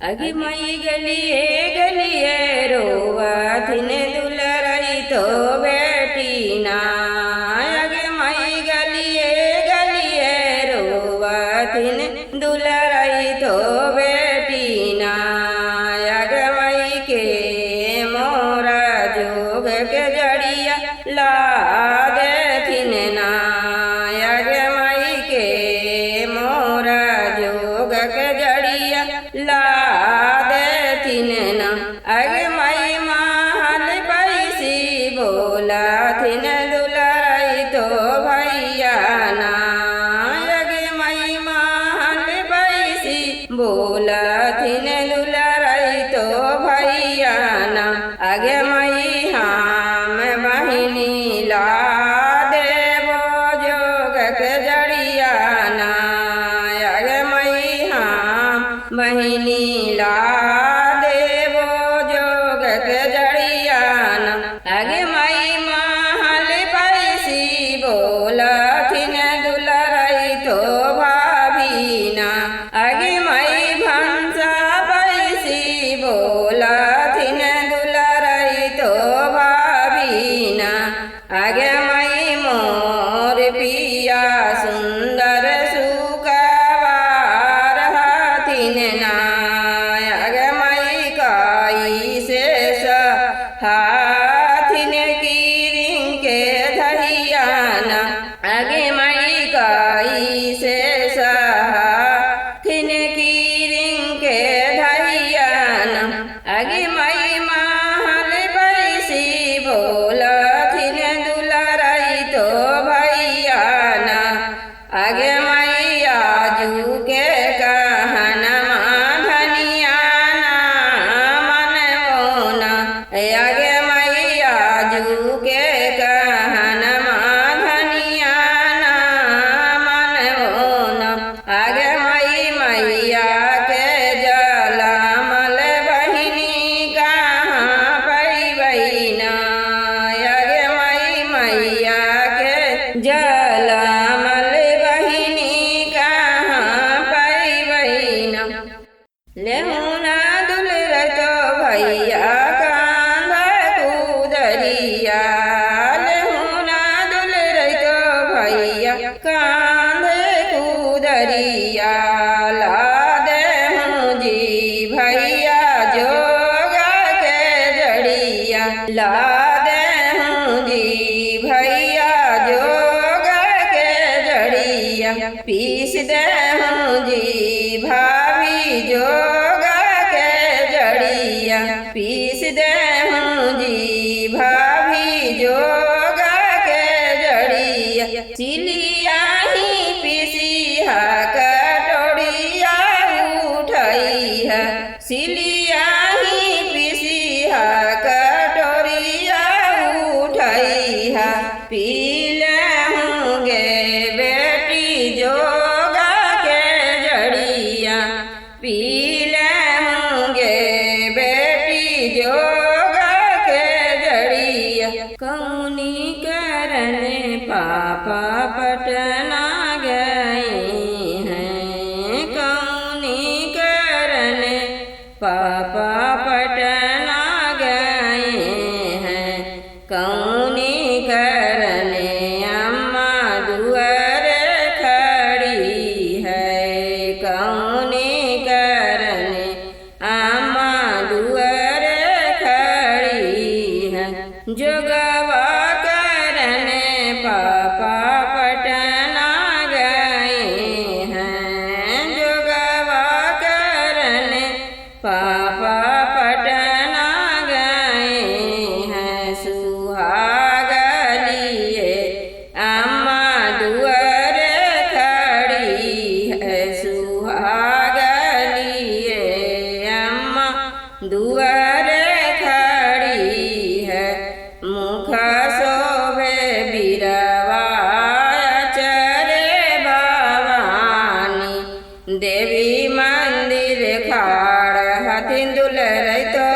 अगी मई गलिए गलिए रोवा थिन दुलरई तो बेटी ना। अगे मई गलिए गलिए रोवा थिन दुलरई तो बेटी ना। अगे मई के मोरा जोग के जड़िया ला दे थिन ना। अगे मई के मोरा जोग के जड़िया ला दे थिन ना। अगे मई महल पैसी बोला थिन दुलरई तो भैया ना। अगे मई महल पैसी बोला थिन दुलरई तो भैया ना। अगे मई हम बहिनी ला देवो जोग के जड़िया ना। अगे मई हम बहिनी ला देवो जोग के जड़िया ना। अगे मई महल पैसी बोला थिन दुलरई तो भाभी ना। अगे मई भंसा पैसी बोला थिन दुलरई तो भाभी ना। अगे मई मोर पिया सुंदर सुकवार हाथिन ना। अगे मई काई से हाथिन की रिंग के धैया ना। अगे मई काई से हाथिन की रिंग के धैया ना। अगे मई महल पैसी बोला थिन दुलरई तो भैया ना। अगे मई आजू के कहन धनिया ना मनवो ना। अगे मई आजू के कहन धनिया ना मनवो ना। अगे मई मैया के जलमल बहिनी कहाँ पैबै ना। अगे मई मैया के जलमल बहिनी कहाँ पैबै ना। लेहुना दुलरई तो भैया कांध कूदरिया। लेहुना दुलरई तो भैया कांध कूदरिया। ला देहूँ जी भैया जोगा के जड़िया। ला देहूँ जी भैया जोगा के जड़िया। पीस देहूँ जी भाभी जोगा के जड़िया। पीस देहूँ जी भाभी जोगा के जड़िया। सिलिया ही पीसी हा कटोरिया उठई है। सिलिया ही पीसी हा कटोरिया उठई है। पी लेहूँगे बेटी जोगा के जड़िया। पी लेहूँगे बेटी जोगा के जड़िया। कौनी करने पापा पटना गए हैं। कौनी करने पापा पटना गए हैं। कौनी करने अम्मा दुआर खड़ी है। कौनी करने अम्मा दुआर खड़ी है। जोगवा करने पापा पटना गए हैं। जोगवा करने पापा पटना गए हैं। सुहाग लिए अम्मा दुआर खड़ी है। सुहाग लिए अम्मा दुआर खड़ी है। मुख शोभे बिरवा चरे भवानी। देवी मंदिर खाड़ हथिन दुलरई तो